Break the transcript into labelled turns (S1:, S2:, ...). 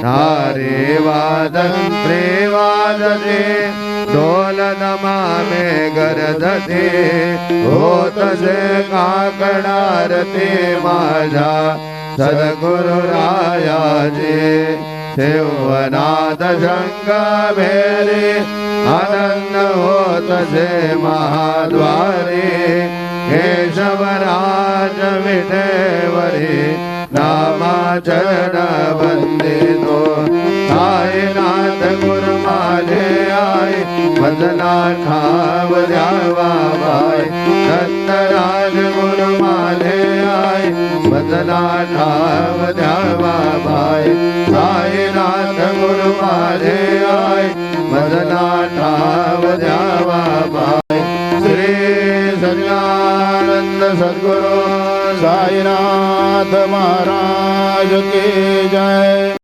S1: नारे वादन्त्रे वादते ढोलदमामे गरजते होतसे काकडारती माझ्या सद्गुरुरायाचे सेवनाथ शंख भेरे आनंद होतसे महाद्वारे केशवराज विठेवरी नामाचरण वंदितो साईनाथ गुरु माझे आई भजना ठाव द्यावा बाई दत्तराज गुरु माझे आई भजना ठाव द्यावा बाई साईनाथ गुरु माझे आई भजना ठाव द्यावा बाई श्री सच्चिदानंद सद्गुरु साईनाथ महाराज की जय।